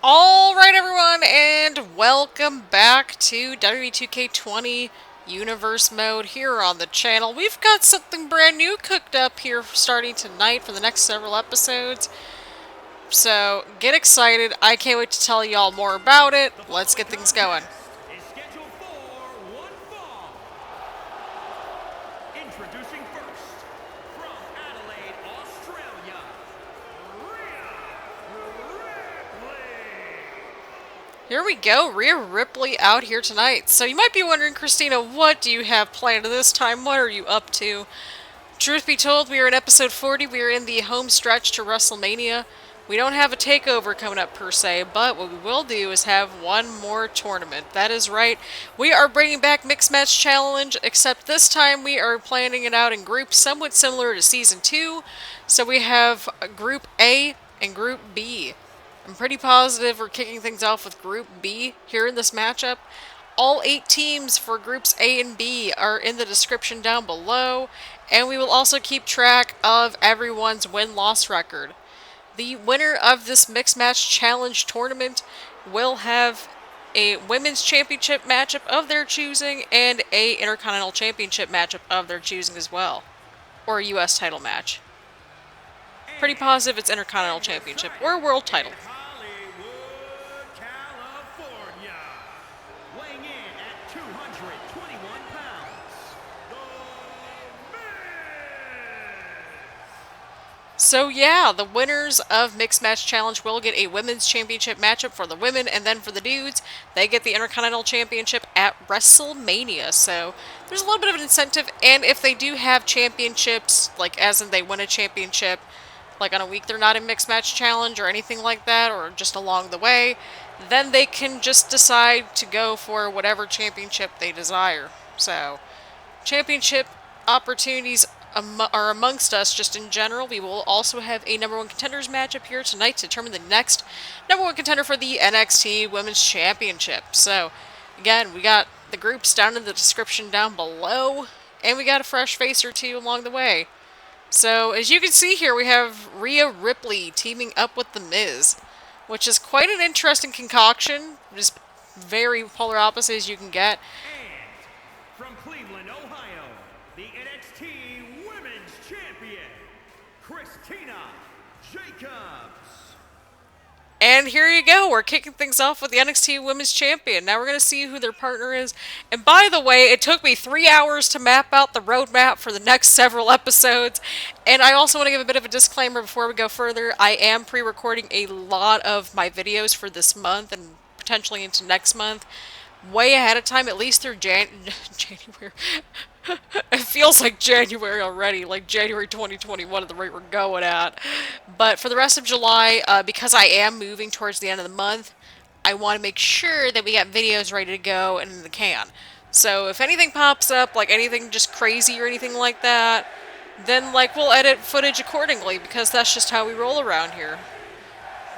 Alright everyone, and welcome back to WWE 2K20 Universe Mode here on the channel. We've got something brand new cooked up here starting tonight for the next several episodes. So, get excited. I can't wait to tell y'all more about it. Let's get things going. Is scheduled for one fall. Introducing first, from Adelaide, Australia, Rhea Ripley. Here we go, Rhea Ripley out here tonight. So you might be wondering, Christina, what do you have planned this time? What are you up to? Truth be told, we are in episode 40. We are in the home stretch to WrestleMania. We don't have a takeover coming up per se, but what we will do is have one more tournament. That is right. We are bringing back Mixed Match Challenge, except this time we are planning it out in groups somewhat similar to Season 2. So we have Group A and Group B. I'm pretty positive we're kicking things off with Group B here in this matchup. All 8 teams for Groups A and B are in the description down below, and we will also keep track of everyone's win-loss record. The winner of this Mixed Match Challenge tournament will have a Women's Championship matchup of their choosing and a Intercontinental Championship matchup of their choosing as well. Or a US title match. Pretty positive it's Intercontinental Championship or a World title. Hollywood, California, weighing in at 221 pounds, the So yeah, the winners of Mixed Match Challenge will get a Women's Championship matchup for the women, and then for the dudes, they get the Intercontinental Championship at WrestleMania. So there's a little bit of an incentive, and if they do have championships, like as in they win a championship, like on a week they're not in Mixed Match Challenge or anything like that, or just along the way, then they can just decide to go for whatever championship they desire. So, championship opportunities are amongst us just in general. We will also have a number one contenders matchup here tonight to determine the next number one contender for the NXT Women's Championship. So, again, we got the groups down in the description down below, and we got a fresh face or two along the way. So, as you can see here, we have Rhea Ripley teaming up with The Miz, which is quite an interesting concoction. Just very polar opposite as you can get. And from Cleveland, Ohio, the NXT Women's Champion, Christina Jacobs. And here you go, we're kicking things off with the NXT Women's Champion. Now we're going to see who their partner is. And by the way, it took me 3 hours to map out the roadmap for the next several episodes. And I also want to give a bit of a disclaimer before we go further. I am pre-recording a lot of my videos for this month and potentially into next month way ahead of time, at least through January. It feels like January already, like January 2021 at the rate we're going at. But for the rest of July, because I am moving towards the end of the month, I want to make sure that we got videos ready to go and in the can. So if anything pops up, like anything just crazy or anything like that, then like we'll edit footage accordingly because that's just how we roll around here.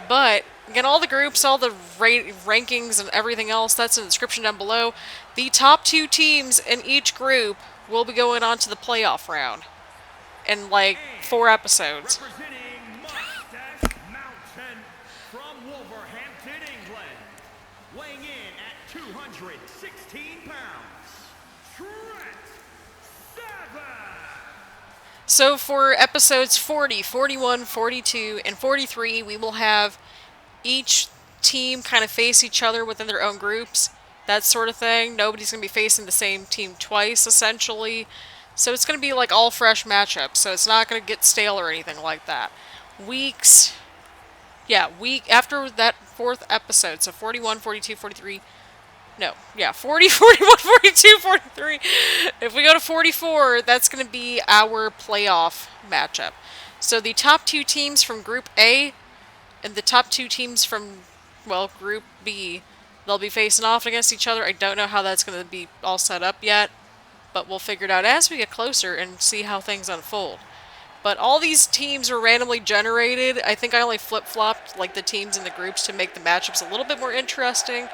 But, again, all the groups, all the rankings and everything else, that's in the description down below. The top 2 teams in each group will be going on to the playoff round in, like, 4 episodes. Representing Mustache Mountain from Wolverhampton, England, weighing in at 216 pounds, Trent Seven. So for episodes 40, 41, 42, and 43, we will have each team kind of face each other within their own groups. That sort of thing. Nobody's going to be facing the same team twice, essentially. So it's going to be like all fresh matchups. So it's not going to get stale or anything like that. Weeks... Yeah, week after that 4th episode. So 41, 42, 43... No, yeah, 40, 41, 42, 43. If we go to 44, that's going to be our playoff matchup. So the top 2 teams from Group A and the top 2 teams from, well, Group B, they'll be facing off against each other. I don't know how that's going to be all set up yet, but we'll figure it out as we get closer and see how things unfold. But all these teams were randomly generated. I think I only flip-flopped like the teams in the groups to make the matchups a little bit more interesting.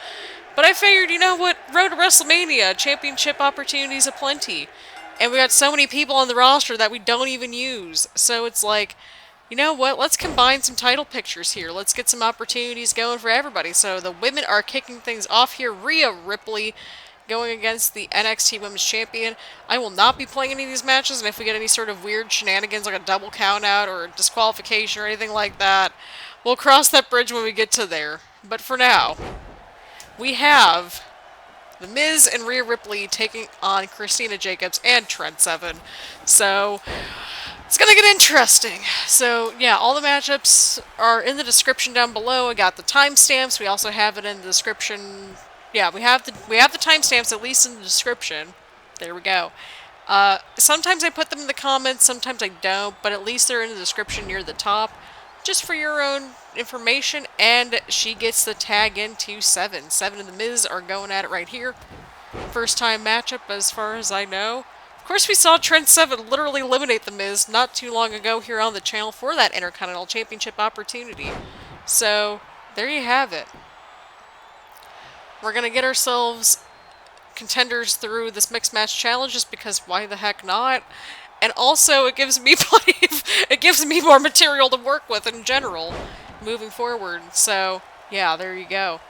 But I figured, you know what, road to WrestleMania, championship opportunities aplenty. And we got so many people on the roster that we don't even use. So it's like, You know what? Let's combine some title pictures here. Let's get some opportunities going for everybody. So the women are kicking things off here. Rhea Ripley going against the NXT Women's Champion. I will not be playing any of these matches, and if we get any sort of weird shenanigans like a double countout or a disqualification or anything like that, we'll cross that bridge when we get to there. But for now, we have The Miz and Rhea Ripley taking on Christina Jacobs and Trent Seven. So it's gonna get interesting. So yeah, all the matchups are in the description down below. I got the timestamps. We also have it in the description. Yeah, we have the timestamps at least in the description. There we go. Sometimes I put them in the comments, sometimes I don't, but at least they're in the description near the top, just for your own information. And she gets the tag into Seven. Seven and the Miz are going at it right here. First time matchup as far as I know. Of course, we saw Trent Seven literally eliminate The Miz not too long ago here on the channel for that Intercontinental Championship opportunity. So, there you have it. We're going to get ourselves contenders through this mixed match challenge just because why the heck not? And also, it gives me it gives me more material to work with in general moving forward. So, yeah, there you go.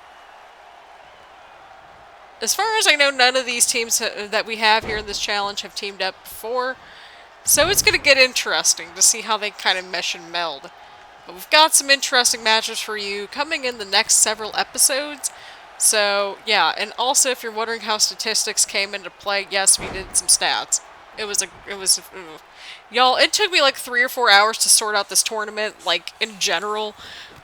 As far as I know, none of these teams that we have here in this challenge have teamed up before, so it's going to get interesting to see how they kind of mesh and meld. But we've got some interesting matches for you coming in the next several episodes. So, yeah, and also if you're wondering how statistics came into play, yes, we did some stats. Y'all, it took me like 3 or 4 hours to sort out this tournament, like, in general,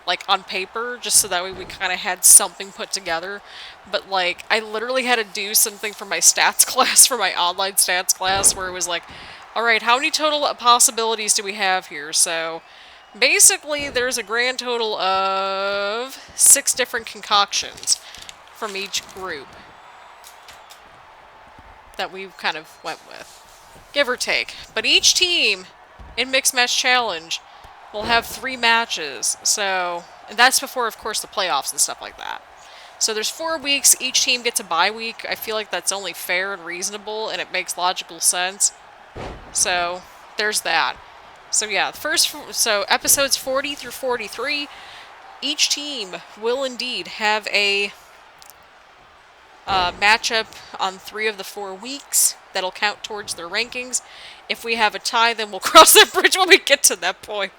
like, on paper, just so that way we kind of had something put together. But, like, I literally had to do something for my stats class, for my online stats class, where it was like, alright, how many total possibilities do we have here? So, basically, there's a grand total of 6 different concoctions from each group that we kind of went with. Give or take. But each team in Mixed Match Challenge will have 3 matches. So, and that's before, of course, the playoffs and stuff like that. So there's 4 weeks. Each team gets a bye week. I feel like that's only fair and reasonable, and it makes logical sense. So, there's that. So yeah, so episodes 40 through 43, each team will indeed have a matchup on 3 of the 4 weeks that'll count towards their rankings. If we have a tie, then we'll cross that bridge when we get to that point.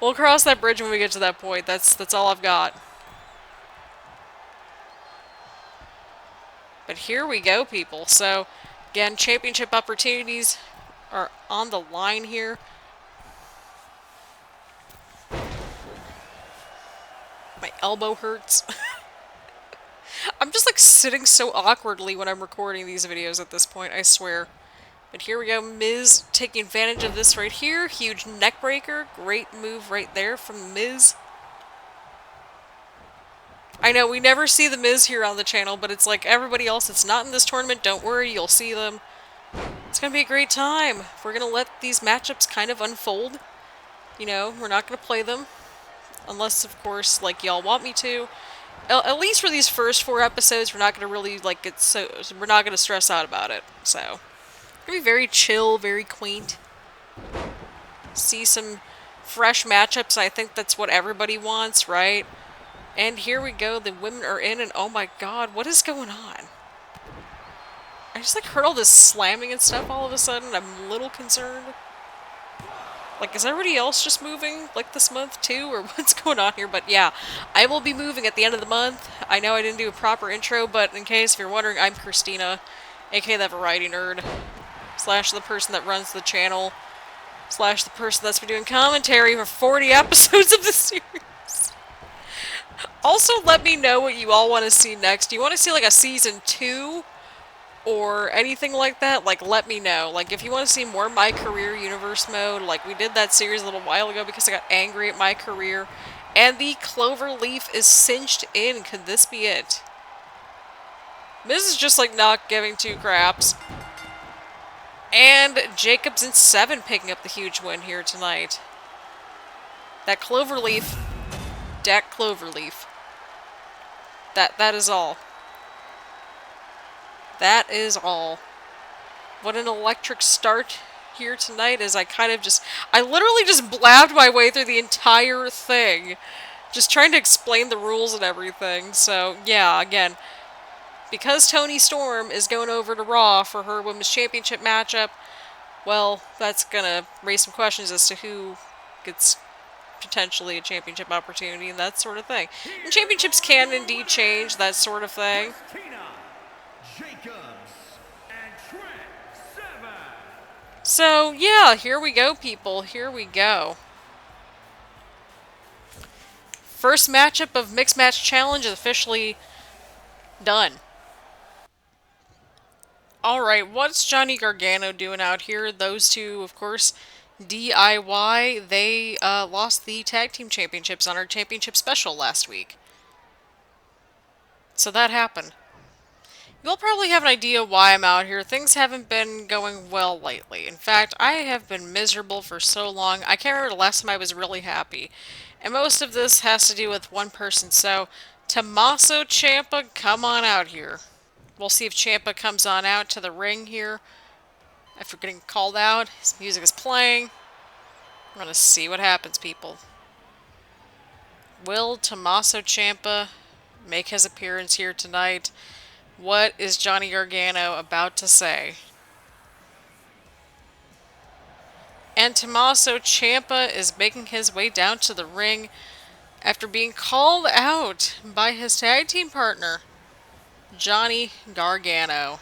We'll cross that bridge when we get to that point. That's all I've got. But here we go, people. So, again, championship opportunities are on the line here. My elbow hurts. I'm just like sitting so awkwardly when I'm recording these videos at this point, I swear. But here we go, Miz taking advantage of this right here. Huge neck breaker. Great move right there from Miz. I know, we never see the Miz here on the channel, but it's like everybody else that's not in this tournament, don't worry, you'll see them. It's gonna be a great time. We're gonna let these matchups kind of unfold. You know, we're not gonna play them. Unless, of course, like, y'all want me to. At least for these first 4 episodes, we're not gonna really, like, we're not gonna stress out about it. So, it's gonna be very chill, very quaint. See some fresh matchups. I think that's what everybody wants, right? And here we go, the women are in, and oh my god, what is going on? I just like heard all this slamming and stuff all of a sudden. I'm a little concerned. Like, is everybody else just moving, like, this month too, or what's going on here? But yeah, I will be moving at the end of the month. I know I didn't do a proper intro, but in case if you're wondering, I'm Christina, aka that variety nerd, slash the person that runs the channel, slash the person that's been doing commentary for 40 episodes of the series. Also, let me know what you all want to see next. Do you want to see, like, a season 2? Or anything like that? Like, let me know. Like, if you want to see more My Career Universe mode, like, we did that series a little while ago because I got angry at my career. And the clover leaf is cinched in. Could this be it? Miz is just, like, not giving 2 craps. And Jacobs in 7 picking up the huge win here tonight. That clover leaf. That clover leaf. That is all. That is all. What an electric start here tonight as I literally just blabbed my way through the entire thing. Just trying to explain the rules and everything. So, yeah, again, because Toni Storm is going over to Raw for her Women's Championship matchup, well, that's gonna raise some questions as to who gets potentially a championship opportunity and that sort of thing. And championships can indeed change, that sort of thing. Christina, Jacobs, and Trent Seven. So, yeah, here we go, people. Here we go. First matchup of Mixed Match Challenge is officially done. Alright, what's Johnny Gargano doing out here? Those two, of course, DIY, they lost the Tag Team Championships on our Championship Special last week. So that happened. You'll probably have an idea why I'm out here. Things haven't been going well lately. In fact, I have been miserable for so long. I can't remember the last time I was really happy. And most of this has to do with one person. So, Tommaso Ciampa, come on out here. We'll see if Ciampa comes on out to the ring here. After getting called out, his music is playing. We're gonna see what happens, people. Will Tommaso Ciampa make his appearance here tonight? What is Johnny Gargano about to say? And Tommaso Ciampa is making his way down to the ring after being called out by his tag team partner, Johnny Gargano.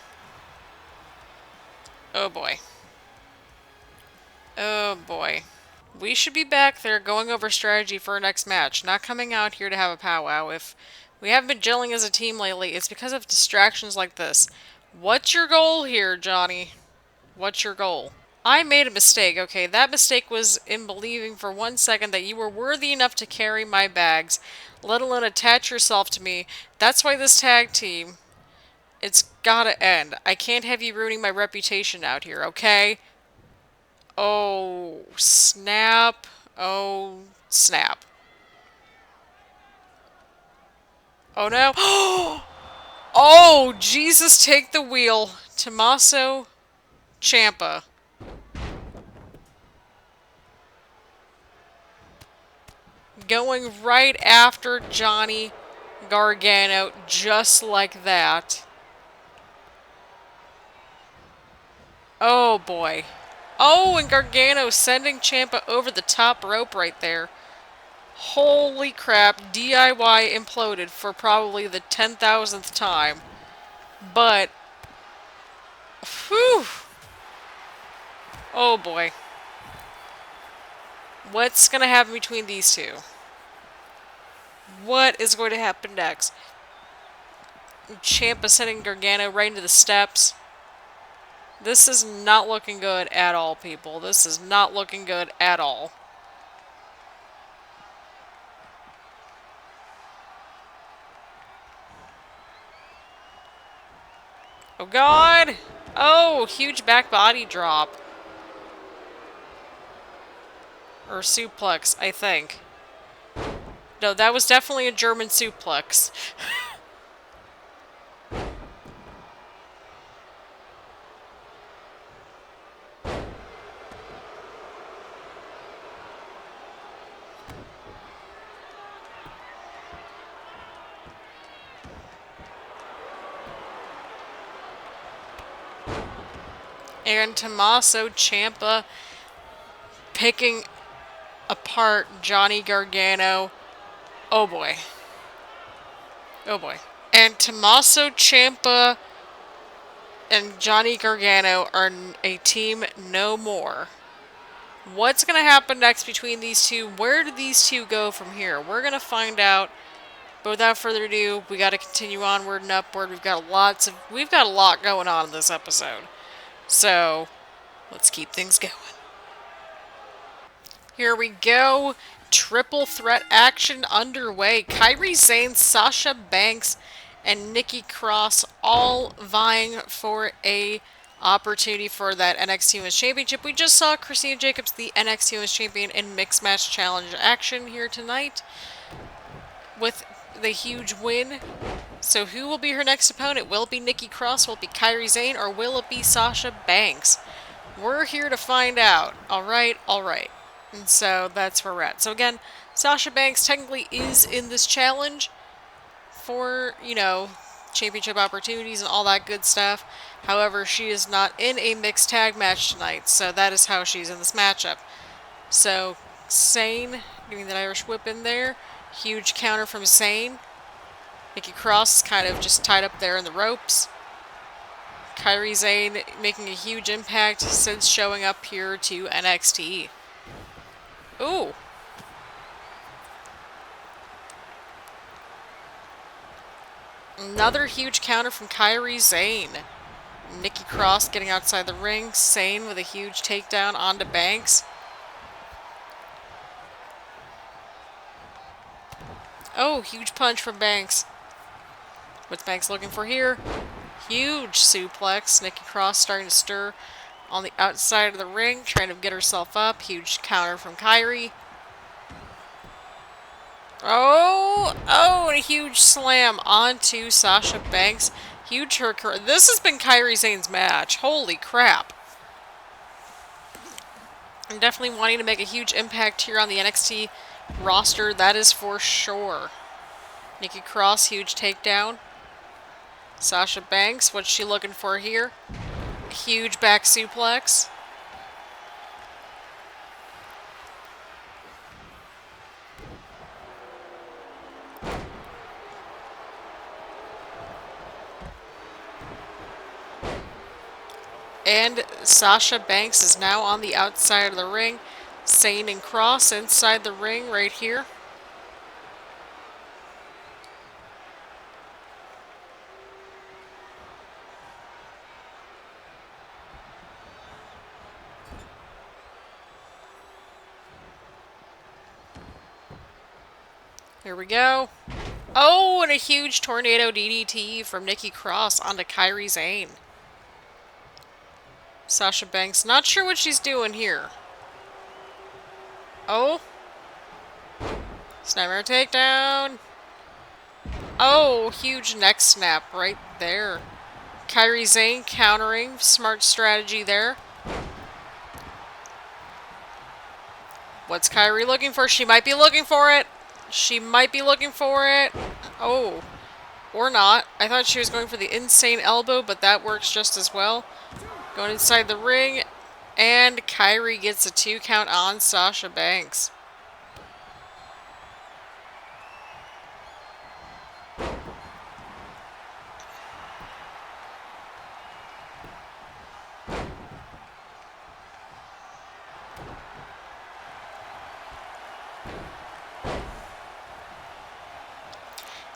Oh boy. Oh boy. We should be back there going over strategy for our next match, not coming out here to have a powwow. If we haven't been gelling as a team lately, it's because of distractions like this. What's your goal here, Johnny? What's your goal? I made a mistake, okay? That mistake was in believing for 1 second that you were worthy enough to carry my bags, let alone attach yourself to me. That's why this tag team, it's gotta end. I can't have you ruining my reputation out here, okay? Oh, snap. Oh, snap. Oh, no. Oh, Jesus, take the wheel. Tommaso Ciampa. Going right after Johnny Gargano, just like that. Oh, boy. Oh, and Gargano sending Ciampa over the top rope right there. Holy crap, DIY imploded for probably the 10,000th time. But, whew. Oh boy. What's going to happen between these two? What is going to happen next? Ciampa sending Gargano right into the steps. This is not looking good at all, people. This is not looking good at all. Oh, God! Oh, huge back body drop. Or suplex, I think. No, that was definitely a German suplex. And Tommaso Ciampa picking apart Johnny Gargano. Oh boy. Oh boy. And Tommaso Ciampa and Johnny Gargano are a team no more. What's going to happen next between these two? Where do these two go from here? We're going to find out. But without further ado, we got to continue onward and upward. We've got a lot going on in this episode. So, let's keep things going. Here we go. Triple threat action underway. Kairi, Sane, Sasha Banks, and Nikki Cross all vying for a opportunity for that NXT Women's Championship. We just saw Christina Jacobs, the NXT Women's Champion, in Mixed Match Challenge action here tonight with the huge win. So who will be her next opponent? Will it be Nikki Cross? Will it be Kairi Sane? Or will it be Sasha Banks? We're here to find out. Alright, alright. And so that's where we're at. So again, Sasha Banks technically is in this challenge for, you know, championship opportunities and all that good stuff. However, she is not in a mixed tag match tonight, so that is how she's in this matchup. So, Sane getting that Irish whip in there. Huge counter from Sane. Nikki Cross is kind of just tied up there in the ropes. Kairi Sane making a huge impact since showing up here to NXT. Ooh. Another huge counter from Kairi Sane. Nikki Cross getting outside the ring. Sane with a huge takedown onto Banks. Oh, huge punch from Banks. What's Banks looking for here? Huge suplex. Nikki Cross starting to stir on the outside of the ring, trying to get herself up. Huge counter from Kairi. Oh, and a huge slam onto Sasha Banks. Huge her. This has been Kairi Sane's match. Holy crap. I'm definitely wanting to make a huge impact here on the NXT roster, that is for sure. Nikki Cross, huge takedown. Sasha Banks, what's she looking for here? Huge back suplex. And Sasha Banks is now on the outside of the ring. Sane and Cross inside the ring right here. Here we go. Oh, and a huge tornado DDT from Nikki Cross onto Kairi Sane. Sasha Banks, not sure what she's doing here. Oh. Snapmare takedown. Oh, huge neck snap right there. Kairi Sane countering. Smart strategy there. What's Kairi looking for? She might be looking for it. She might be looking for it. Oh. Or not. I thought she was going for the insane elbow, but that works just as well. Going inside the ring, and Kairi gets a 2 count on Sasha Banks.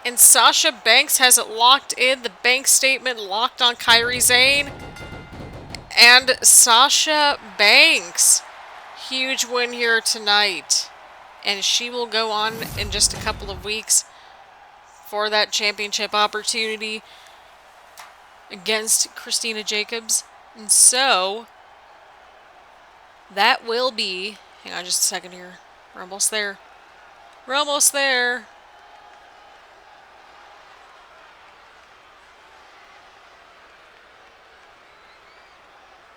And Sasha Banks has it locked in. The bank statement locked on Kairi Sane. And Sasha Banks, huge win here tonight. And she will go on in just a couple of weeks for that championship opportunity against Christina Jacobs. And so, that will be... Hang on just a second here. We're almost there. We're almost there.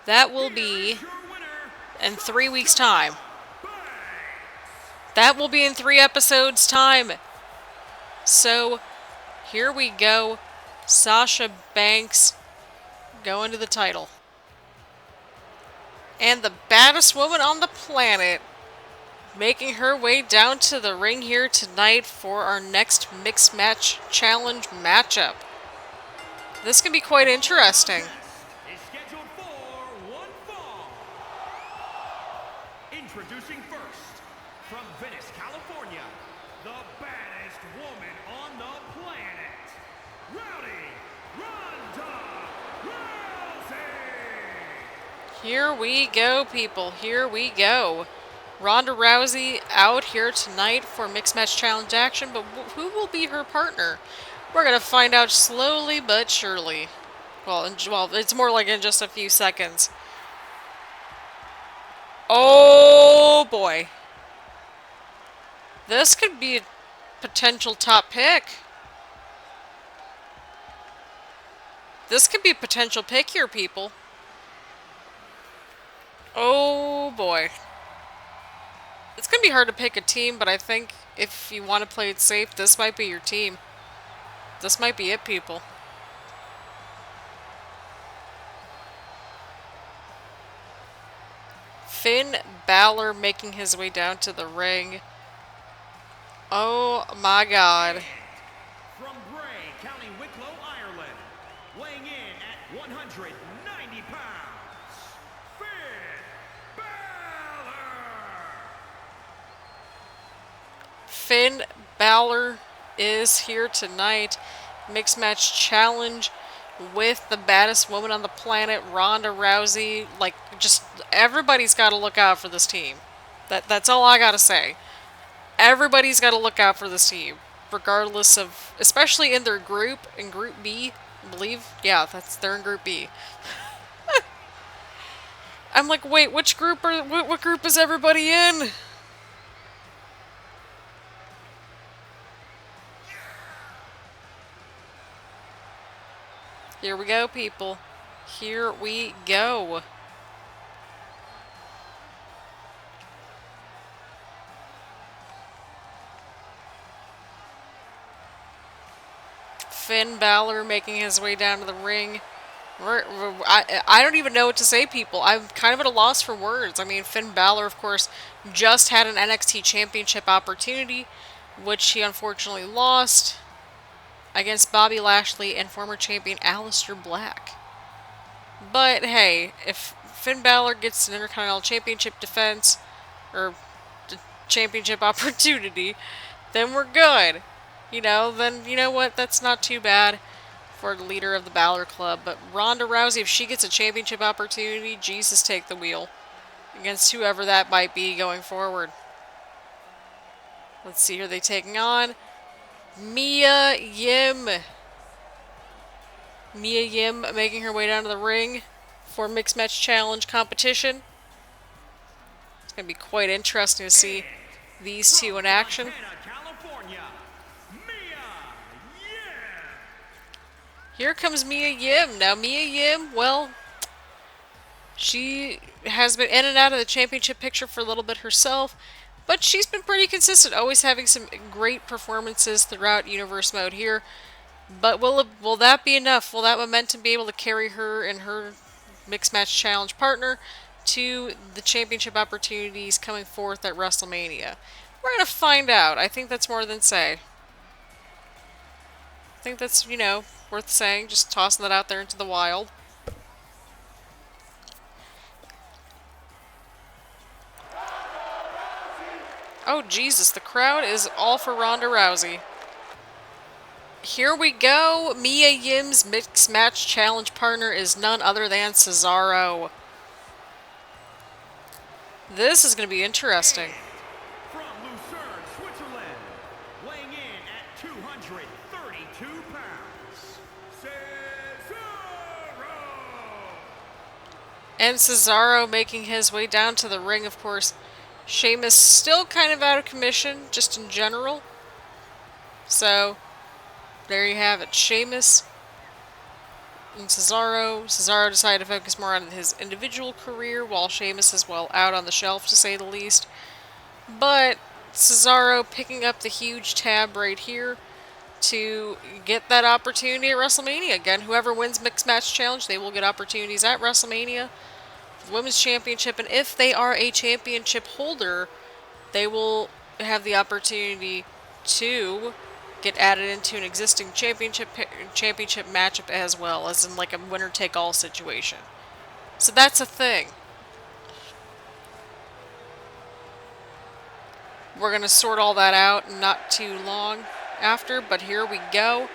That will be in 3 weeks' time. That will be in 3 episodes' time. So, here we go. Sasha Banks going to the title. And the baddest woman on the planet making her way down to the ring here tonight for our next Mixed Match Challenge matchup. This can be quite interesting. Introducing first, from Venice, California, the baddest woman on the planet, Ronda Rousey! Here we go, people. Here we go. Ronda Rousey out here tonight for Mixed Match Challenge action, but who will be her partner? We're going to find out slowly but surely. Well, it's more like in just a few seconds. Oh boy. This could be a potential top pick. This could be a potential pick here, people. Oh boy. It's gonna be hard to pick a team, but I think if you want to play it safe, this might be your team. This might be it, people. Finn Balor making his way down to the ring. Oh my god. From Bray, County Wicklow, Ireland, weighing in at 190 pounds, Finn Balor! Finn Balor is here tonight. Mixed match challenge with the baddest woman on the planet, Ronda Rousey. Like, just everybody's got to look out for this team. That's all I gotta say. Everybody's got to look out for this team, regardless of, especially in their group, in Group B, I believe. Yeah, they're in Group B. I'm like, wait, which group what group is everybody in? Here we go, people. Here we go. Finn Balor making his way down to the ring. I don't even know what to say, people. I'm kind of at a loss for words. I mean, Finn Balor, of course, just had an NXT Championship opportunity, which he unfortunately lost against Bobby Lashley and former champion Aleister Black. But hey, if Finn Balor gets an Intercontinental Championship defense, or championship opportunity, then we're good. Then you know what? That's not too bad for the leader of the Balor Club. But Ronda Rousey, if she gets a championship opportunity, Jesus, take the wheel against whoever that might be going forward. Let's see, who are they taking on? Mia Yim. Mia Yim making her way down to the ring for Mixed Match Challenge competition. It's going to be quite interesting to see these two in action. Here comes Mia Yim. Now, Mia Yim, well, she has been in and out of the championship picture for a little bit herself, but she's been pretty consistent, always having some great performances throughout Universe Mode here. But will that be enough? Will that momentum be able to carry her and her Mixed Match Challenge partner to the championship opportunities coming forth at WrestleMania? We're going to find out. I think that's more than say. I think that's, worth saying. Just tossing that out there into the wild. Oh, Jesus. The crowd is all for Ronda Rousey. Here we go. Mia Yim's Mixed Match Challenge partner is none other than Cesaro. This is going to be interesting. From Lucerne, Switzerland, weighing in at 232 pounds, Cesaro! And Cesaro making his way down to the ring, of course. Sheamus still kind of out of commission, just in general. So, there you have it. Sheamus and Cesaro. Cesaro decided to focus more on his individual career, while Sheamus is, well, out on the shelf, to say the least. But Cesaro picking up the huge tab right here to get that opportunity at WrestleMania. Again, whoever wins Mixed Match Challenge, they will get opportunities at WrestleMania for the Women's Championship. And if they are a championship holder, they will have the opportunity to get added into an existing championship matchup as well, as in like a winner-take-all situation. So that's a thing. We're going to sort all that out not too long after, but here we go.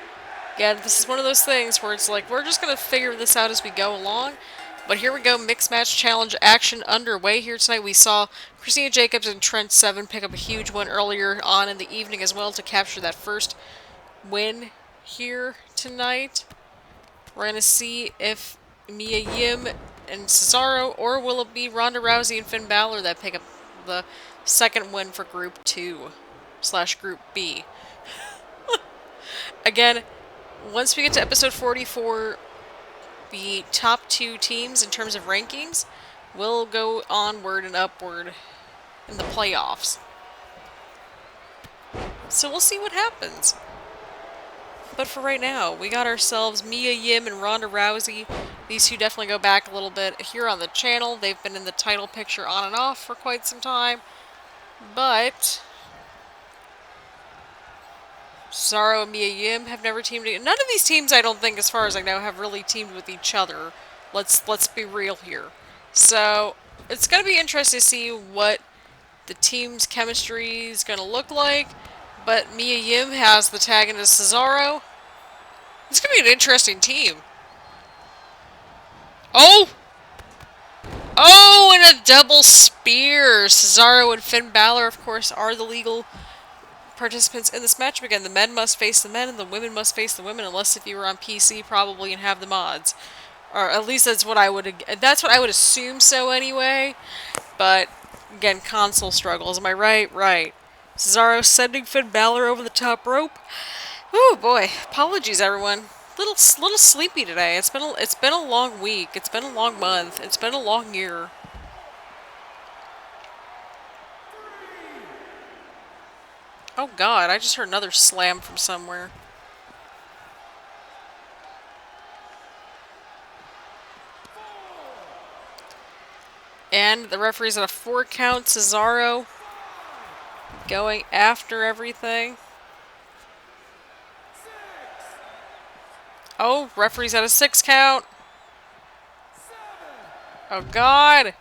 Again, this is one of those things where it's like, we're just going to figure this out as we go along. But here we go, Mixed Match Challenge action underway here tonight. We saw Christina Jacobs and Trent Seven pick up a huge win earlier on in the evening as well to capture that first win here tonight. We're going to see if Mia Yim and Cesaro, or will it be Ronda Rousey and Finn Balor that pick up the second win for Group 2/Group B. Again, once we get to episode 44, the top two teams in terms of rankings will go onward and upward in the playoffs. So we'll see what happens. But for right now, we got ourselves Mia Yim and Ronda Rousey. These two definitely go back a little bit here on the channel. They've been in the title picture on and off for quite some time. But Cesaro and Mia Yim have never teamed together. None of these teams, I don't think, as far as I know, have really teamed with each other. Let's be real here. So it's going to be interesting to see what the team's chemistry is going to look like. But Mia Yim has the tag into Cesaro. It's going to be an interesting team. Oh! Oh, and a double spear! Cesaro and Finn Balor, of course, are the legal participants in this match. Again, the men must face the men and the women must face the women, unless if you were on PC probably and have the mods. Or at least that's what I would assume so anyway. But again, console struggles. Am I right? Right. Cesaro sending Finn Balor over the top rope. Oh boy. Apologies everyone. Little sleepy today. It's been a long week. It's been a long month. It's been a long year. Oh god, I just heard another slam from somewhere. And the referee's at a 4 count. Cesaro going after everything. Oh, referee's at a 6 count. Oh god.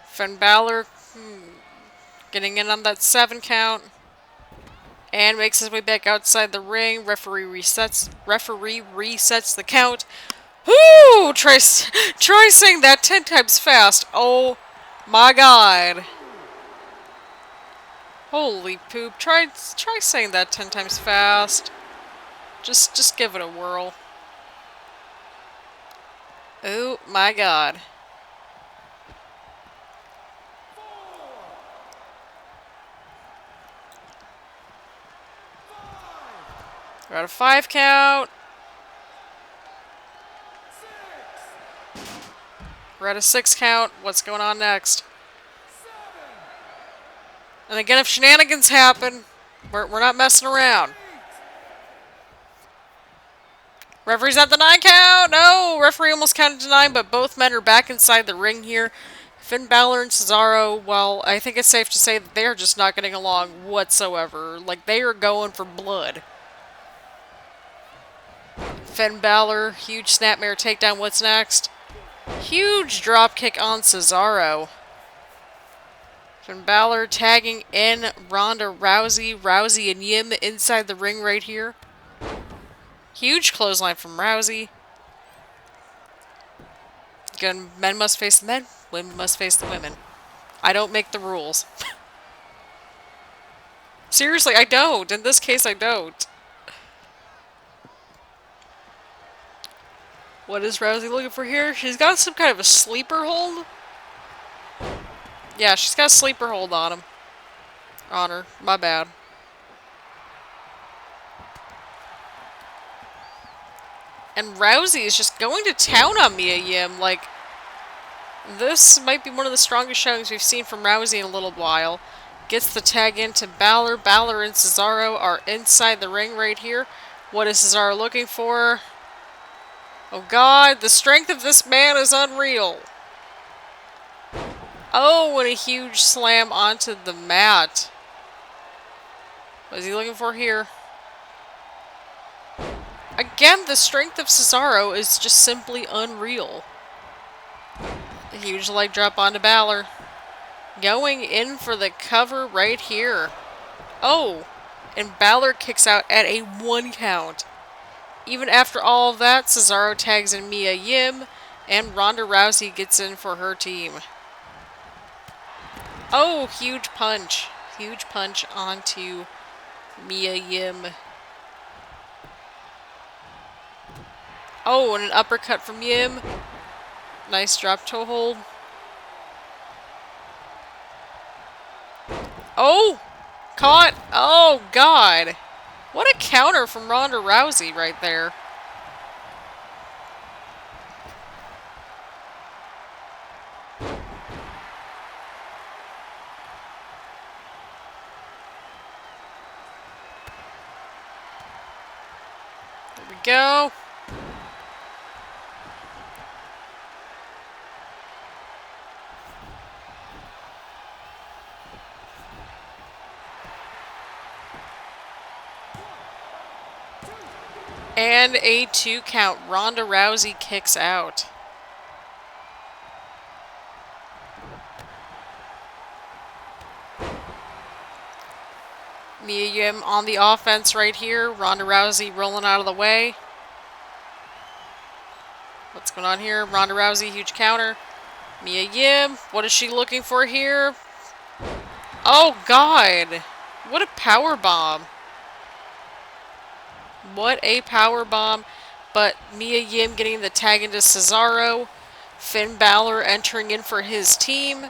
Finn Balor getting in on that 7 count. And makes his way back outside the ring. Referee resets the count. Whoo! Try saying that 10 times fast. Oh my god. Holy poop. Try saying that 10 times fast. Just give it a whirl. Oh my god. We're at a 5 count. We're at a 6 count. What's going on next? And again, if shenanigans happen, we're not messing around. Referee's at the 9 count. No, referee almost counted to 9, but both men are back inside the ring here. Finn Balor and Cesaro, well, I think it's safe to say that they are just not getting along whatsoever. Like, they are going for blood. Finn Balor, huge snapmare takedown. What's next? Huge dropkick on Cesaro. Finn Balor tagging in Ronda Rousey. Rousey and Yim inside the ring right here. Huge clothesline from Rousey. Again, men must face the men, women must face the women. I don't make the rules. Seriously, I don't. In this case, I don't. What is Rousey looking for here? She's got some kind of a sleeper hold. Yeah, she's got a sleeper hold on him. On her. My bad. And Rousey is just going to town on Mia Yim. Like, this might be one of the strongest showings we've seen from Rousey in a little while. Gets the tag into Balor. Balor and Cesaro are inside the ring right here. What is Cesaro looking for? Oh god, the strength of this man is unreal. Oh, and a huge slam onto the mat. What is he looking for here? Again, the strength of Cesaro is just simply unreal. A huge leg drop onto Balor. Going in for the cover right here. Oh, and Balor kicks out at a 1 count. Even after all of that, Cesaro tags in Mia Yim, and Ronda Rousey gets in for her team. Oh, huge punch. Huge punch onto Mia Yim. Oh, and an uppercut from Yim. Nice drop toe hold. Oh! Caught! Oh, God! What a counter from Ronda Rousey right there. we go. And a 2 count. Ronda Rousey kicks out. Mia Yim on the offense right here. Ronda Rousey rolling out of the way. What's going on here? Ronda Rousey, huge counter. Mia Yim, what is she looking for here? Oh, God. What a power bomb. What a power bomb. But Mia Yim getting the tag into Cesaro. Finn Balor entering in for his team.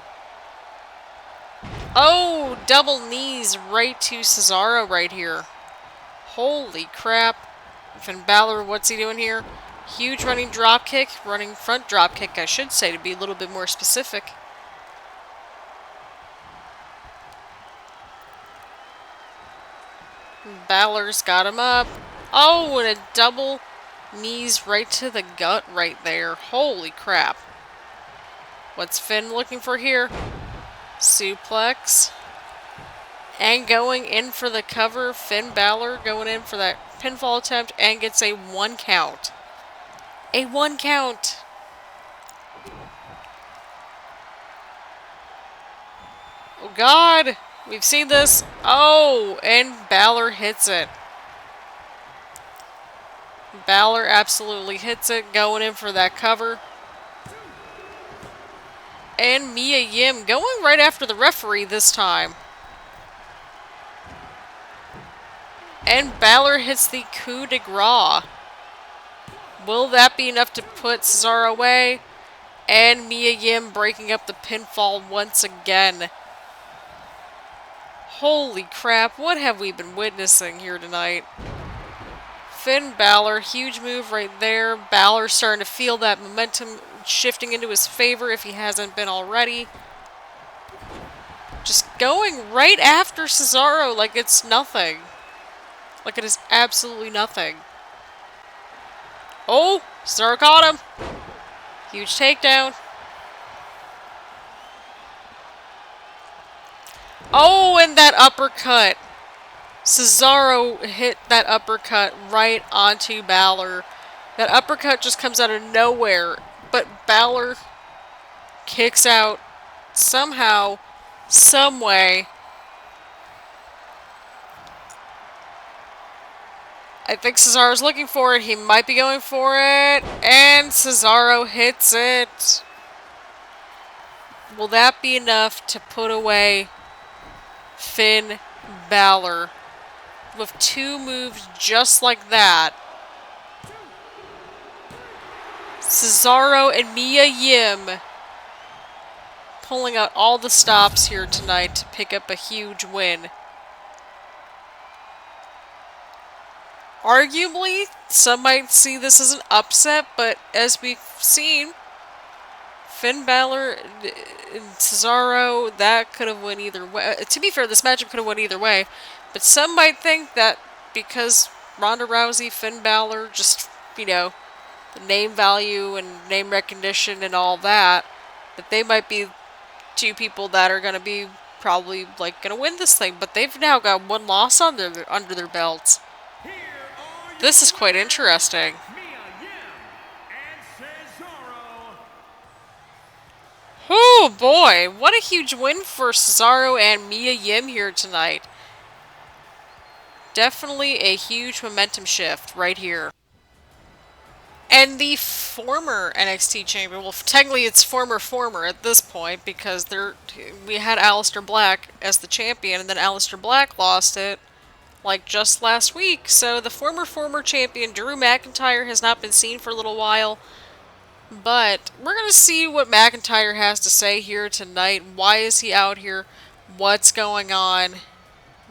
Oh, double knees right to Cesaro right here. Holy crap. Finn Balor, what's he doing here? Huge running drop kick. Running front drop kick, I should say, to be a little bit more specific. Balor's got him up. Oh, and a double knees right to the gut right there. Holy crap. What's Finn looking for here? Suplex. And going in for the cover. Finn Balor going in for that pinfall attempt and gets a 1 count. A 1 count. Oh, God. We've seen this. Oh, and Balor hits it. Balor absolutely hits it, going in for that cover. And Mia Yim going right after the referee this time. And Balor hits the coup de grace. Will that be enough to put Cesaro away? And Mia Yim breaking up the pinfall once again. Holy crap, what have we been witnessing here tonight? Finn Balor, huge move right there. Balor starting to feel that momentum shifting into his favor if he hasn't been already. Just going right after Cesaro like it's nothing. Like it is absolutely nothing. Oh, Cesaro caught him. Huge takedown. Oh, and that uppercut. Cesaro hit that uppercut right onto Balor. That uppercut just comes out of nowhere. But Balor kicks out somehow, some way. I think Cesaro's looking for it. He might be going for it. And Cesaro hits it. Will that be enough to put away Finn Balor? With 2 moves just like that. Cesaro and Mia Yim pulling out all the stops here tonight to pick up a huge win. Arguably, some might see this as an upset, but as we've seen, Finn Balor and Cesaro, that could have went either way. To be fair, this matchup could have went either way. But some might think that because Ronda Rousey, Finn Balor, just, you know, the name value and name recognition and all that, that they might be 2 people that are going to be probably, like, going to win this thing. But they've now got 1 loss under their belts. This is quite interesting. Oh boy, what a huge win for Cesaro and Mia Yim here tonight. Definitely a huge momentum shift right here. And the former NXT champion, well, technically it's former at this point because we had Aleister Black as the champion, and then Aleister Black lost it like just last week. So the former champion, Drew McIntyre, has not been seen for a little while. But we're going to see what McIntyre has to say here tonight. Why is he out here? What's going on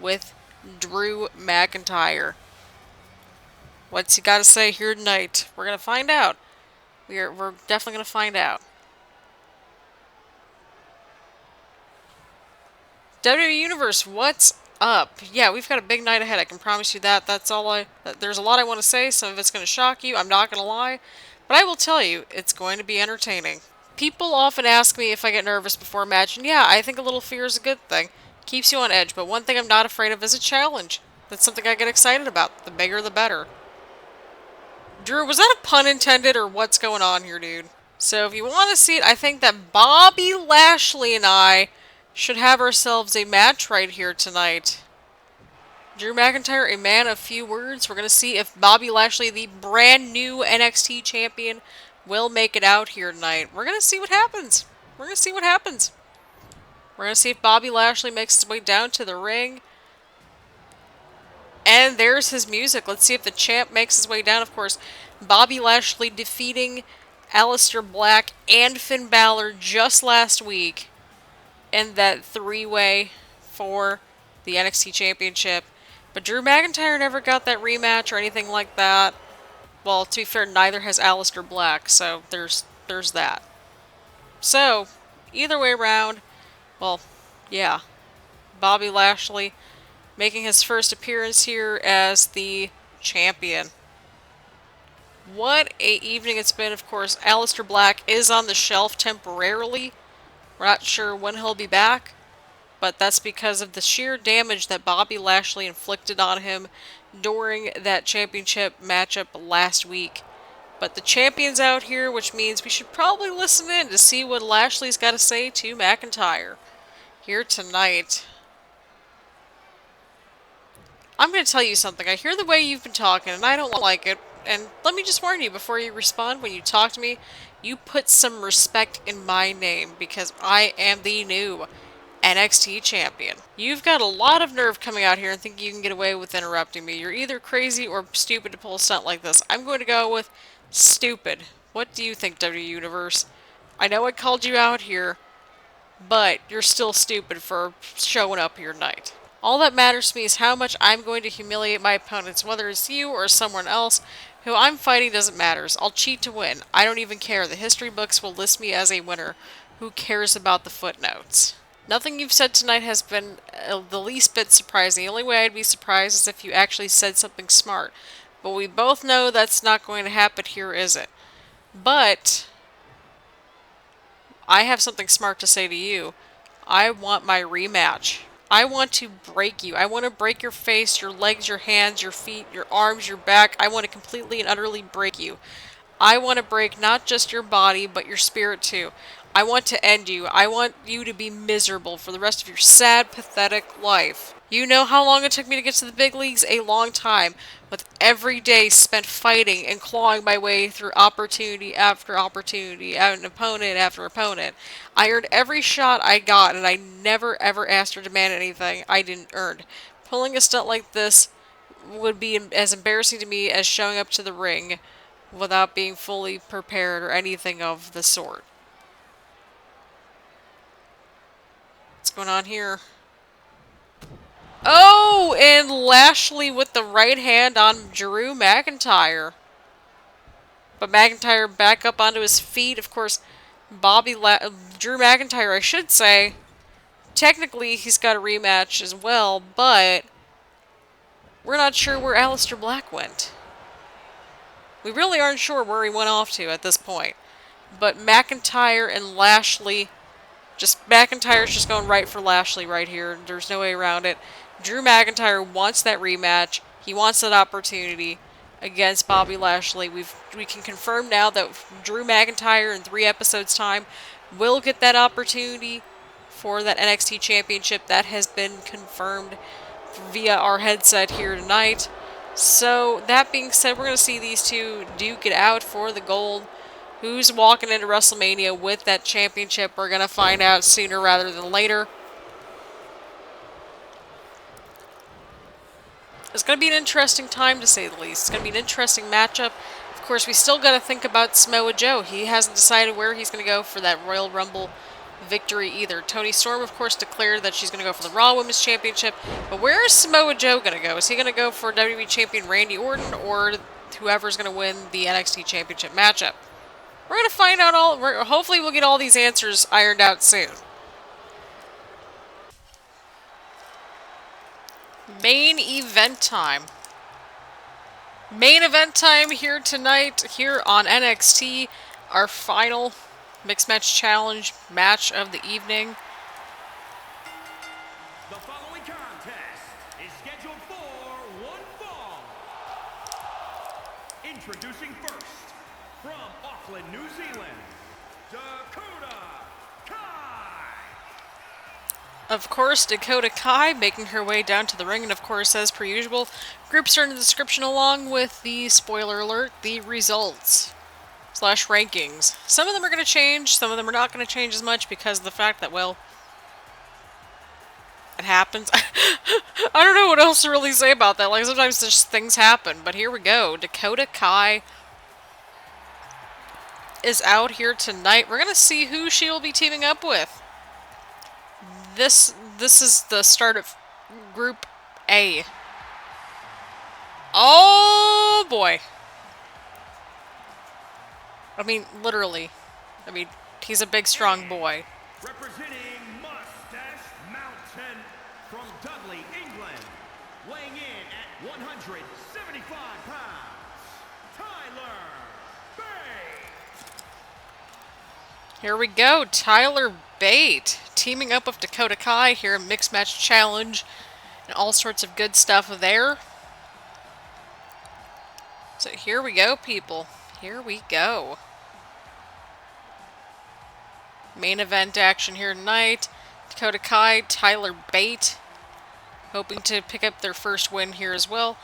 with Drew McIntyre? What's he got to say here tonight? We're going to find out. We're definitely going to find out. WWE Universe, what's up? Yeah, we've got a big night ahead. I can promise you that. There's a lot I want to say. Some of it's going to shock you. I'm not going to lie. But I will tell you, it's going to be entertaining. People often ask me if I get nervous before a match, and yeah, I think a little fear is a good thing. Keeps you on edge, but one thing I'm not afraid of is a challenge. That's something I get excited about. The bigger, the better. Drew, was that a pun intended, or what's going on here, dude? So if you want to see it, I think that Bobby Lashley and I should have ourselves a match right here tonight. Drew McIntyre, a man of few words. We're going to see if Bobby Lashley, the brand new NXT champion, will make it out here tonight. We're going to see what happens. We're going to see what happens. We're going to see if Bobby Lashley makes his way down to the ring. And there's his music. Let's see if the champ makes his way down. Of course, Bobby Lashley defeating Aleister Black and Finn Balor just last week in that three-way for the NXT Championship. But Drew McIntyre never got that rematch or anything like that. Well, to be fair, neither has Aleister Black, so there's that. So, either way around, well, yeah. Bobby Lashley making his first appearance here as the champion. What a evening it's been. Of course, Aleister Black is on the shelf temporarily. We're not sure when he'll be back, but that's because of the sheer damage that Bobby Lashley inflicted on him during that championship matchup last week. But the champion's out here, which means we should probably listen in to see what Lashley's got to say to McIntyre here tonight. I'm going to tell you something. I hear the way you've been talking, and I don't like it. And let me just warn you before you respond, when you talk to me, you put some respect in my name, because I am the new NXT champion. You've got a lot of nerve coming out here and think you can get away with interrupting me. You're either crazy or stupid to pull a stunt like this. I'm going to go with stupid. What do you think, WWE Universe? I know I called you out here, but you're still stupid for showing up here tonight. All that matters to me is how much I'm going to humiliate my opponents, whether it's you or someone else. Who I'm fighting doesn't matter. I'll cheat to win. I don't even care. The history books will list me as a winner. Who cares about the footnotes? Nothing you've said tonight has been the least bit surprising. The only way I'd be surprised is if you actually said something smart. But we both know that's not going to happen here, is it? But I have something smart to say to you. I want my rematch. I want to break you. I want to break your face, your legs, your hands, your feet, your arms, your back. I want to completely and utterly break you. I want to break not just your body, but your spirit too. I want to end you. I want you to be miserable for the rest of your sad, pathetic life. You know how long it took me to get to the big leagues? A long time. With every day spent fighting and clawing my way through opportunity after opportunity, and opponent after opponent. I earned every shot I got, and I never ever asked or demanded anything I didn't earn. Pulling a stunt like this would be as embarrassing to me as showing up to the ring without being fully prepared or anything of the sort. What's going on here? Oh, and Lashley with the right hand on Drew McIntyre. But McIntyre back up onto his feet. Of course, Drew McIntyre, I should say, technically he's got a rematch as well, but we're not sure where Aleister Black went. We really aren't sure where he went off to at this point. But McIntyre and Lashley, McIntyre's just going right for Lashley right here. There's no way around it. Drew McIntyre wants that rematch. He wants that opportunity against Bobby Lashley. We can confirm now that Drew McIntyre in 3 episodes' time will get that opportunity for that NXT Championship. That has been confirmed via our headset here tonight. So, that being said, we're going to see these two duke it out for the gold. Who's walking into WrestleMania with that championship? We're going to find out sooner rather than later. It's going to be an interesting time, to say the least. It's going to be an interesting matchup. Of course, we still got to think about Samoa Joe. He hasn't decided where he's going to go for that Royal Rumble victory either. Toni Storm, of course, declared that she's going to go for the Raw Women's Championship. But where is Samoa Joe going to go? Is he going to go for WWE Champion Randy Orton or whoever's going to win the NXT Championship matchup? We're going to find out hopefully we'll get all these answers ironed out soon. Main event time. Main event time here tonight, here on NXT. Our final Mixed Match Challenge match of the evening. The following contest is scheduled for one fall. Introducing first, from Auckland, New Zealand, Dakota Kai. Of course, Dakota Kai making her way down to the ring, and of course, as per usual, groups are in the description along with the, spoiler alert, the results / rankings. Some of them are going to change, some of them are not going to change as much because of the fact that, well, it happens. I don't know what else to really say about that. Like, sometimes just things happen, but here we go. Dakota Kai is out here tonight. We're going to see who she will be teaming up with. This is the start of Group A. Oh boy. I mean, literally. I mean, he's a big, strong boy. Representing Mustache Mountain from Dudley, England, weighing in at 175 pounds, Tyler Bate. Here we go, Tyler Bate teaming up with Dakota Kai here in Mixed Match Challenge and all sorts of good stuff there. So here we go, people. Here we go. Main event action here tonight. Dakota Kai, Tyler Bate, hoping to pick up their first win here as well.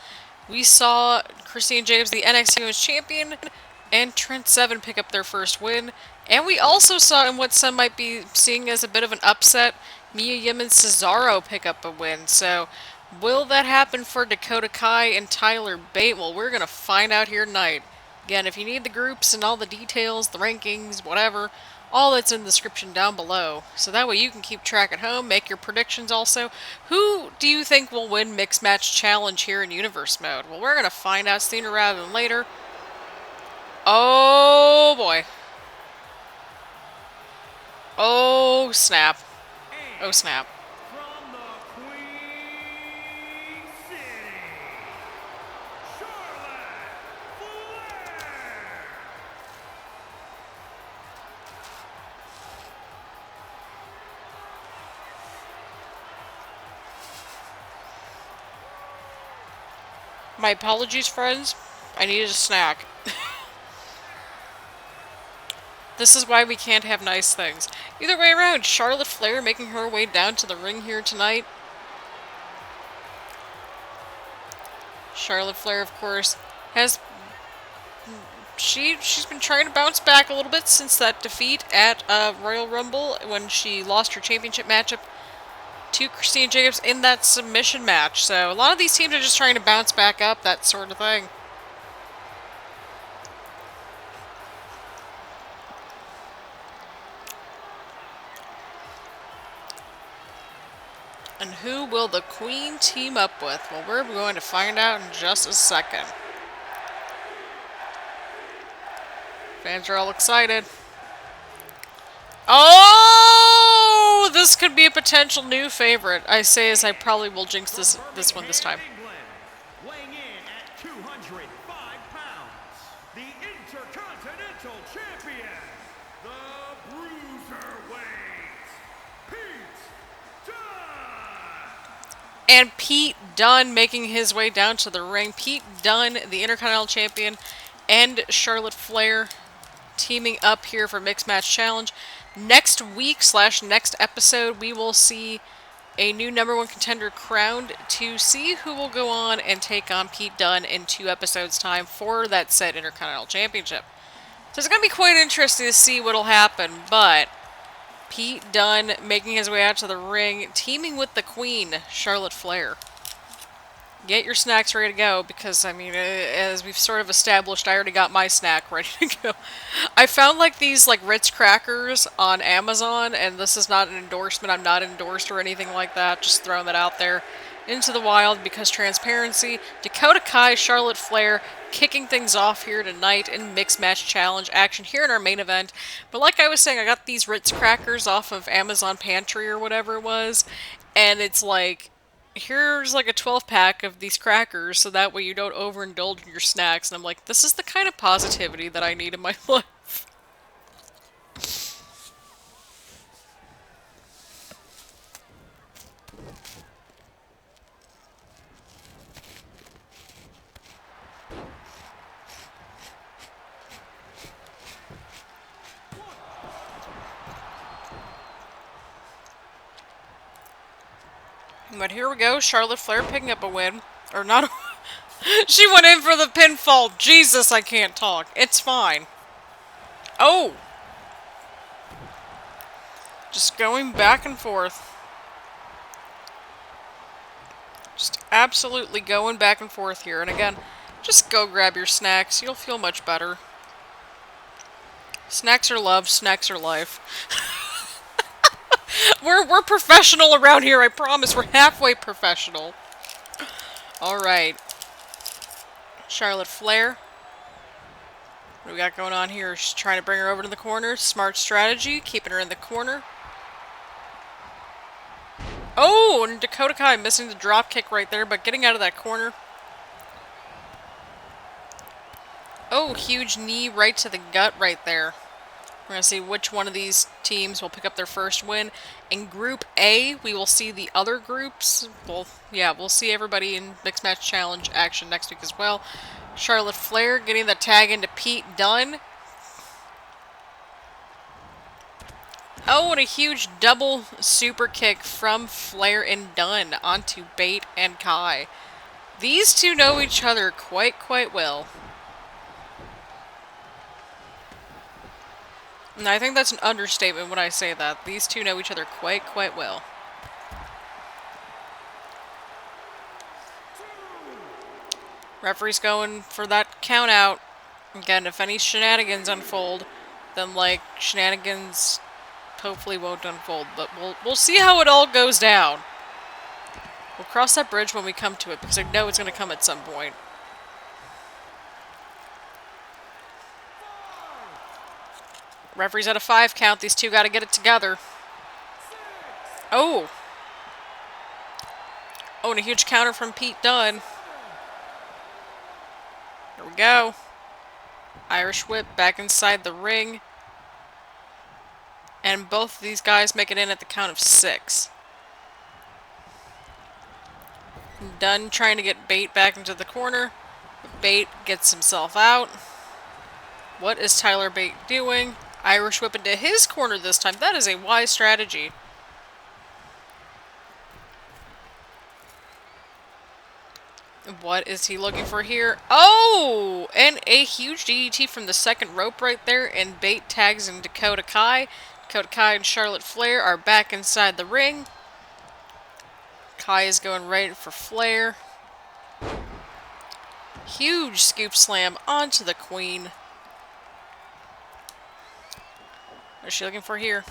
We saw Christina Jacobs, the NXT Women's Champion, and Trent Seven pick up their first win. And we also saw, in what some might be seeing as a bit of an upset, Mia Yim and Cesaro pick up a win. So, will that happen for Dakota Kai and Tyler Bate? Well, we're going to find out here tonight. Again, if you need the groups and all the details, the rankings, whatever, all that's in the description down below. So that way you can keep track at home, make your predictions also. Who do you think will win Mixed Match Challenge here in Universe Mode? Well, we're going to find out sooner rather than later. Oh boy. Oh snap. Oh snap. From the Queen City, Charlotte Flair. My apologies, friends. I needed a snack. This is why we can't have nice things. Either way around, Charlotte Flair making her way down to the ring here tonight. Charlotte Flair, of course, has... She's been trying to bounce back a little bit since that defeat at Royal Rumble when she lost her championship matchup to Christina Jacobs in that submission match. So a lot of these teams are just trying to bounce back up, that sort of thing. And who will the Queen team up with? Well, we're going to find out in just a second. Fans are all excited. Oh! This could be a potential new favorite. I say as I probably will jinx this one this time. England, weighing in at 205 pounds, the Intercontinental Champion, the Bruiserweight, Pete Dunne. And Pete Dunne making his way down to the ring. Pete Dunne, the Intercontinental Champion, and Charlotte Flair teaming up here for Mixed Match Challenge. Next week / next episode, we will see a new #1 contender crowned to see who will go on and take on Pete Dunne in 2 episodes' time for that said Intercontinental Championship. So it's going to be quite interesting to see what will happen, but Pete Dunne making his way out to the ring, teaming with the Queen, Charlotte Flair. Get your snacks ready to go, because, I mean, as we've sort of established, I already got my snack ready to go. I found, like, these, like, Ritz crackers on Amazon, and this is not an endorsement. I'm not endorsed or anything like that. Just throwing that out there into the wild, because transparency. Dakota Kai, Charlotte Flair, kicking things off here tonight in Mixed Match Challenge action here in our main event. But like I was saying, I got these Ritz crackers off of Amazon Pantry or whatever it was, and it's like... here's like a 12-pack of these crackers so that way you don't overindulge in your snacks. And I'm like, this is the kind of positivity that I need in my life. But here we go, Charlotte Flair picking up a win. Or not a She went in for the pinfall. Jesus, I can't talk. It's fine. Oh! Just going back and forth. Just absolutely going back and forth here. And again, just go grab your snacks. You'll feel much better. Snacks are love. Snacks are life. We're professional around here, I promise. We're halfway professional. Alright. Charlotte Flair. What do we got going on here? She's trying to bring her over to the corner. Smart strategy. Keeping her in the corner. Oh, and Dakota Kai missing the drop kick right there, but getting out of that corner. Oh, huge knee right to the gut right there. We're going to see which one of these teams will pick up their first win. In Group A, we will see the other groups. Well, yeah, we'll see everybody in Mixed Match Challenge action next week as well. Charlotte Flair getting the tag into Pete Dunne. Oh, and a huge double super kick from Flair and Dunne onto Bate and Kai. These two know each other quite well. And I think that's an understatement when I say that. These two know each other quite well. Referee's going for that count out. Again, if any shenanigans unfold, then like shenanigans hopefully won't unfold. But we'll see how it all goes down. We'll cross that bridge when we come to it because I know it's going to come at some point. Referee's at a 5 count. These two got to get it together. Oh. Oh, and a huge counter from Pete Dunne. Here we go. Irish whip back inside the ring. And both of these guys make it in at the count of 6. Dunne trying to get Bate back into the corner. Bate gets himself out. What is Tyler Bate doing? Irish whip into his corner this time. That is a wise strategy. What is he looking for here? Oh! And a huge DDT from the second rope right there. And Bate tags in Dakota Kai. Dakota Kai and Charlotte Flair are back inside the ring. Kai is going right for Flair. Huge scoop slam onto the Queen. What is she looking for here?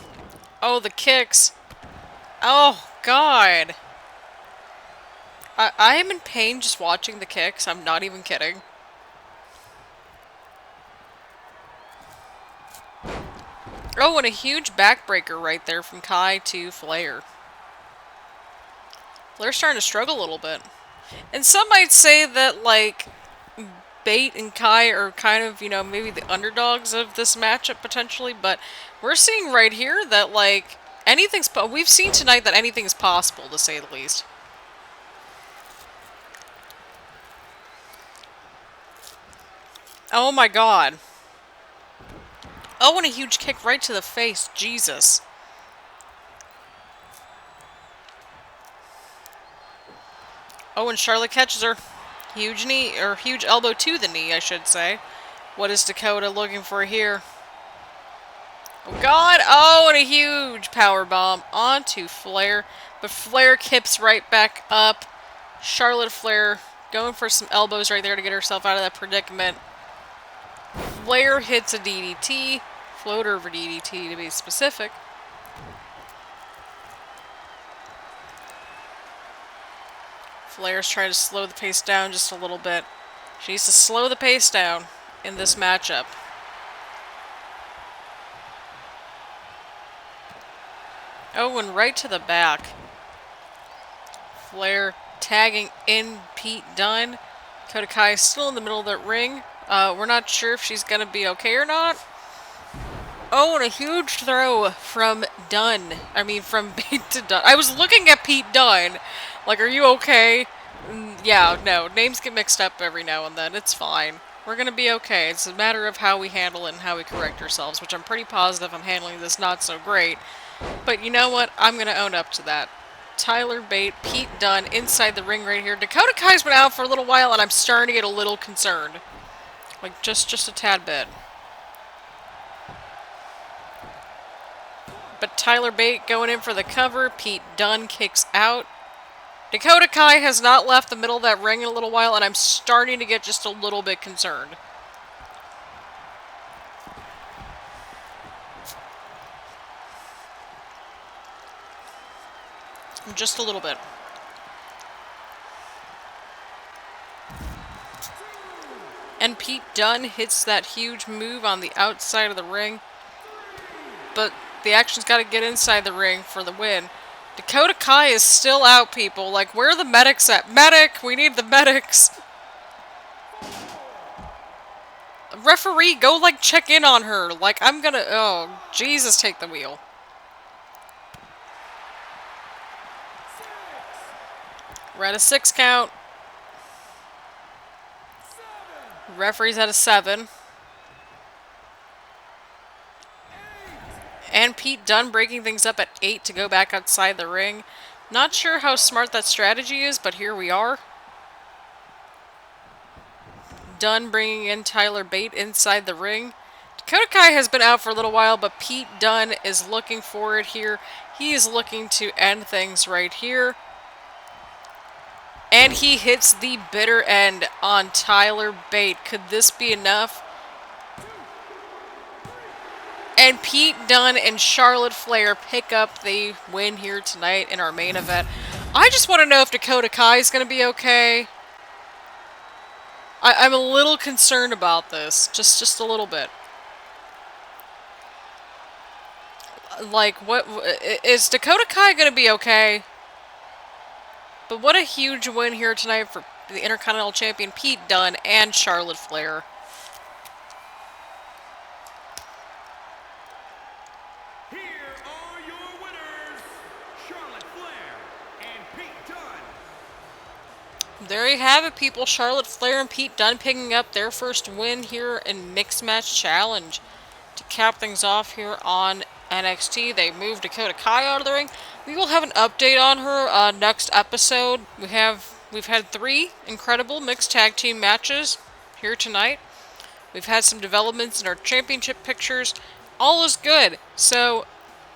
Oh, the kicks. Oh, God. I am in pain just watching the kicks. I'm not even kidding. Oh, and a huge backbreaker right there from Kai to Flair. Flair's starting to struggle a little bit. And some might say that, like, Bate and Kai are kind of, you know, maybe the underdogs of this matchup potentially, but we're seeing right here that, like, we've seen tonight that anything's possible, to say the least. Oh my God. Oh, and a huge kick right to the face. Jesus. Oh, and Charlotte catches her. Huge knee, or huge elbow to the knee, I should say. What is Dakota looking for here? Oh, God. Oh, and a huge powerbomb onto Flair. But Flair kips right back up. Charlotte Flair going for some elbows right there to get herself out of that predicament. Flair hits a DDT. Float over DDT to be specific. Flair's trying to slow the pace down just a little bit. She needs to slow the pace down in this matchup. Oh, and right to the back. Flair tagging in Pete Dunne. Dakota Kai is still in the middle of that ring. We're not sure if she's going to be okay or not. Oh, and a huge throw from Dunne. I mean, from Bate to Dunne. I was looking at Pete Dunne. Like, are you okay? Yeah, no. Names get mixed up every now and then. It's fine. We're gonna be okay. It's a matter of how we handle it and how we correct ourselves, which I'm pretty positive I'm handling this not so great. But you know what? I'm gonna own up to that. Tyler Bate, Pete Dunne, inside the ring right here. Dakota Kai's been out for a little while, and I'm starting to get a little concerned. Like, just a tad bit. But Tyler Bate going in for the cover. Pete Dunne kicks out. Dakota Kai has not left the middle of that ring in a little while, and I'm starting to get just a little bit concerned. Just a little bit. And Pete Dunne hits that huge move on the outside of the ring. But the action's got to get inside the ring for the win. Dakota Kai is still out, people. Like, where are the medics at? Medic! We need the medics! Referee, go, like, check in on her. Like, I'm gonna... Oh, Jesus, take the wheel. We're at a 6 count. Referee's at a 7. And Pete Dunne breaking things up at 8 to go back outside the ring. Not sure how smart that strategy is, but here we are. Dunne bringing in Tyler Bate inside the ring. Dakota Kai has been out for a little while, but Pete Dunne is looking for it here. He is looking to end things right here. And he hits the bitter end on Tyler Bate. Could this be enough? And Pete Dunne and Charlotte Flair pick up the win here tonight in our main event. I just want to know if Dakota Kai is going to be okay. I'm a little concerned about this. Just a little bit. Like, what is Dakota Kai going to be okay? But what a huge win here tonight for the Intercontinental Champion Pete Dunne and Charlotte Flair. Here are your winners, Charlotte Flair and Pete Dunne. There you have it, people. Charlotte Flair and Pete Dunne picking up their first win here in Mixed Match Challenge. To cap things off here on NXT, they moved Dakota Kai out of the ring. We will have an update on her next episode. We've had 3 incredible mixed tag team matches here tonight. We've had some developments in our championship pictures. All is good. So,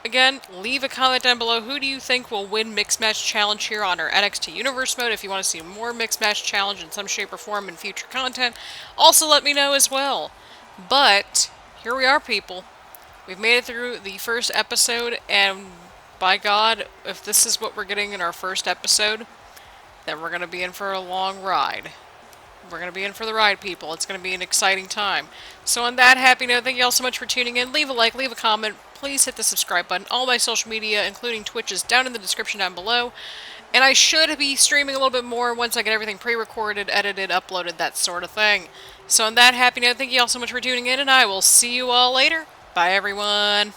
again, leave a comment down below. Who do you think will win Mixed Match Challenge here on our NXT Universe mode? If you want to see more Mixed Match Challenge in some shape or form in future content, also let me know as well. But here we are, people. We've made it through the first episode, and by God, if this is what we're getting in our first episode, then we're going to be in for a long ride. We're going to be in for the ride, people. It's going to be an exciting time. So on that happy note, thank you all so much for tuning in. Leave a like, leave a comment. Please hit the subscribe button. All my social media, including Twitch, is down in the description down below. And I should be streaming a little bit more once I get everything pre-recorded, edited, uploaded, that sort of thing. So on that happy note, thank you all so much for tuning in, and I will see you all later. Bye, everyone.